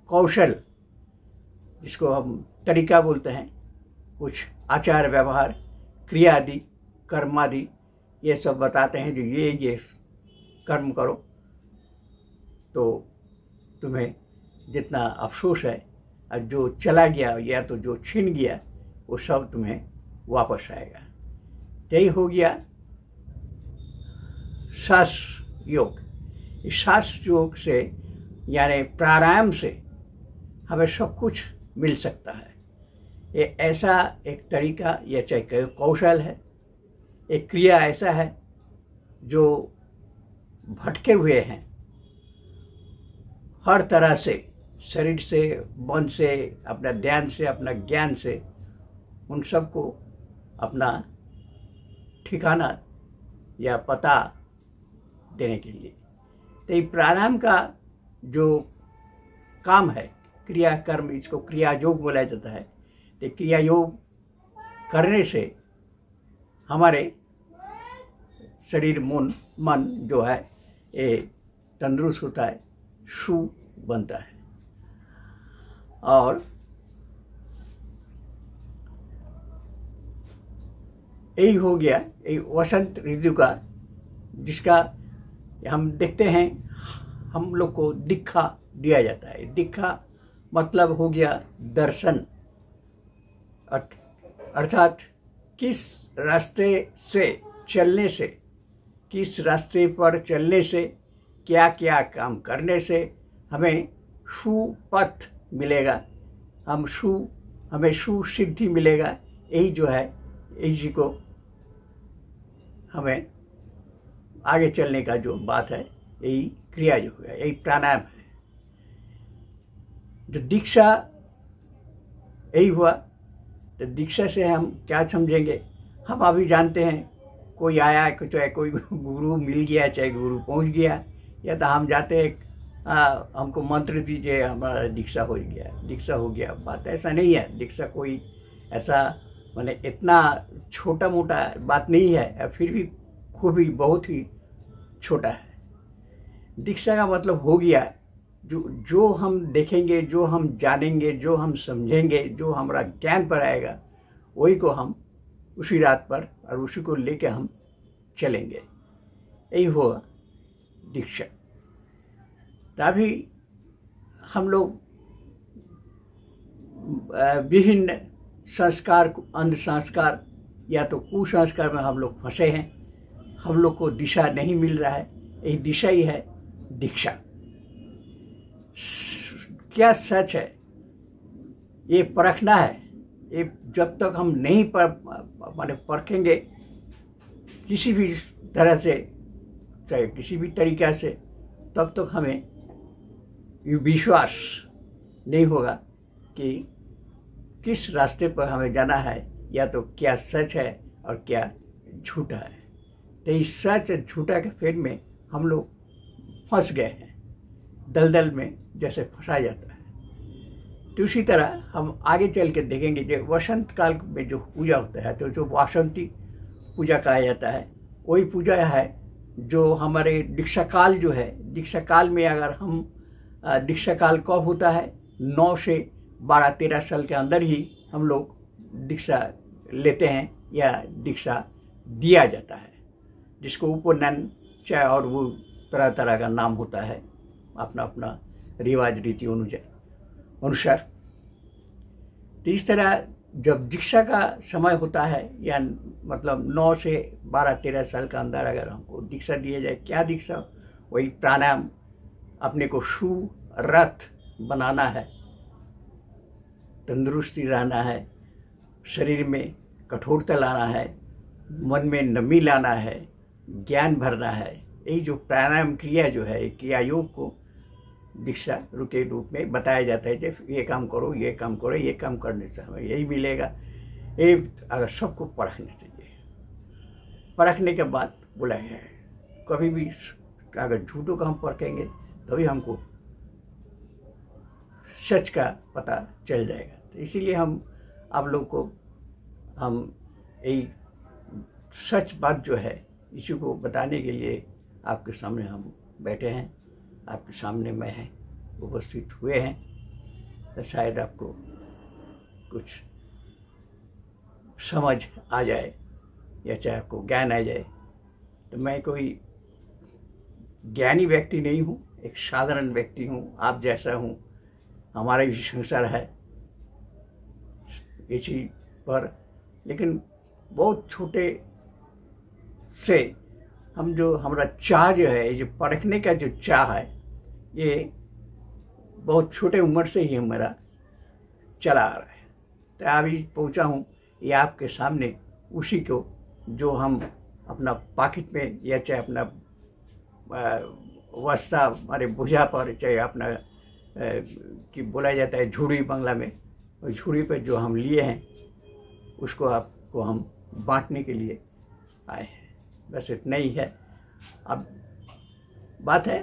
कौशल, जिसको हम तरीका बोलते हैं, कुछ आचार व्यवहार, क्रिया आदि, कर्मादि, ये सब बताते हैं जो ये कर्म करो तो तुम्हें जितना अफसोस है और जो चला गया या तो जो छिन गया वो सब तुम्हें वापस आएगा। यही हो गया श्वास योग। इस श्वास योग से यानी प्राणायाम से हमें सब कुछ मिल सकता है। ये ऐसा एक तरीका या चाहे कौशल है, एक क्रिया ऐसा है जो भटके हुए हैं हर तरह से, शरीर से, मन से, अपना ध्यान से, अपना ज्ञान से, उन सबको अपना ठिकाना या पता देने के लिए। तो ये प्राणायाम का जो काम है, क्रिया कर्म, इसको क्रिया योग बोला जाता है। तो क्रिया योग करने से हमारे शरीर मन जो है ये तंदुरुस्त होता है, शु बनता है। और यही हो गया ये वसंत ऋतु का, जिसका हम देखते हैं हम लोग को दीक्षा दिया जाता है। दीक्षा मतलब हो गया दर्शन, अर्थात किस रास्ते से चलने से, किस रास्ते पर चलने से, क्या क्या काम करने से हमें सुपथ मिलेगा, हमें सुसिद्धि मिलेगा। यही जो है, इसी को हमें आगे चलने का जो बात है, यही क्रिया जो है, यही प्राणायाम है। जो दीक्षा यही हुआ। तो दीक्षा से हम क्या समझेंगे? हम अभी जानते हैं कोई आया, चाहे कोई गुरु मिल गया, चाहे गुरु पहुंच गया, या तो हम जाते हैं हमको मंत्र दीजिए, हमारा दीक्षा हो गया, दीक्षा हो गया। बात ऐसा नहीं है। दीक्षा कोई ऐसा माने इतना छोटा मोटा बात नहीं है, फिर भी खूब ही बहुत ही छोटा है। दीक्षा का मतलब हो गया जो हम देखेंगे, जो हम जानेंगे, जो हम समझेंगे, जो हमारा ज्ञान पर आएगा, वही को हम उसी रात पर और उसी को लेके हम चलेंगे। यही होगा दीक्षा। तभी हम लोग विभिन्न संस्कार, अंध संस्कार या तो कुसंस्कार में हम लोग फंसे हैं। हम लोग को दिशा नहीं मिल रहा है। यही दिशा ही है दीक्षा। क्या सच है ये परखना है। ये जब तक हम नहीं माने परखेंगे किसी भी तरह से, चाहे किसी भी तरीक़ा से, तब तक हमें ये विश्वास नहीं होगा कि किस रास्ते पर हमें जाना है, या तो क्या सच है और क्या झूठा है। तो इस सच झूठा के फेर में हम लोग फंस गए हैं, दलदल में जैसे फंसा जाता है। तो उसी तरह हम आगे चल के देखेंगे जो वसंत काल में जो पूजा होता है, तो जो वासंती पूजा कहा जाता है, वही पूजा है जो हमारे दीक्षा काल जो है। दीक्षा काल में अगर हम दीक्षा काल कब होता है? 9 से 12-13 साल के अंदर ही हम लोग दीक्षा लेते हैं या दीक्षा दिया जाता है, जिसको उपनयन चाहे और वो तरह तरह का नाम होता है, अपना अपना रिवाज रीति अनुसार। तो इस तरह जब दीक्षा का समय होता है, या मतलब 9 से 12-13 साल के अंदर अगर हमको दीक्षा दिया जाए, क्या दीक्षा? वही प्राणायाम, अपने को सुरथ बनाना है, तंदुरुस्ती रहना है, शरीर में कठोरता लाना है, मन में नमी लाना है, ज्ञान भरना है। यही जो प्राणायाम क्रिया जो है, क्रिया योग को दीक्षा के रूप में बताया जाता है। जब ये काम करो, ये काम करो, ये काम करने से हमें यही मिलेगा। ये अगर सबको परखना चाहिए। परखने के बाद बोला है, कभी भी अगर झूठों का हम परखेंगे तभी हमको सच का पता चल जाएगा। तो इसीलिए हम आप लोग को हम यही सच बात जो है इसी को बताने के लिए आपके सामने हम बैठे हैं, आपके सामने मैं है उपस्थित हुए हैं। तो शायद आपको कुछ समझ आ जाए या चाहे आपको ज्ञान आ जाए। तो मैं कोई ज्ञानी व्यक्ति नहीं हूँ, एक साधारण व्यक्ति हूँ, आप जैसा हूँ। हमारा भी संसार है इसी पर, लेकिन बहुत छोटे से हम जो हमारा चाह जो है, जो परखने का जो चाह है, ये बहुत छोटे उम्र से ही मेरा चला आ रहा है। तो अभी पहुंचा हूँ ये आपके सामने उसी को जो हम अपना पॉकेट में या चाहे अपना वस्ता हमारे भुजा पर, चाहे अपना कि बोला जाता है झूड़ी बंगला में, और झूड़ी पर जो हम लिए हैं उसको आपको हम बांटने के लिए आए हैं। बस इतना ही है। अब बात है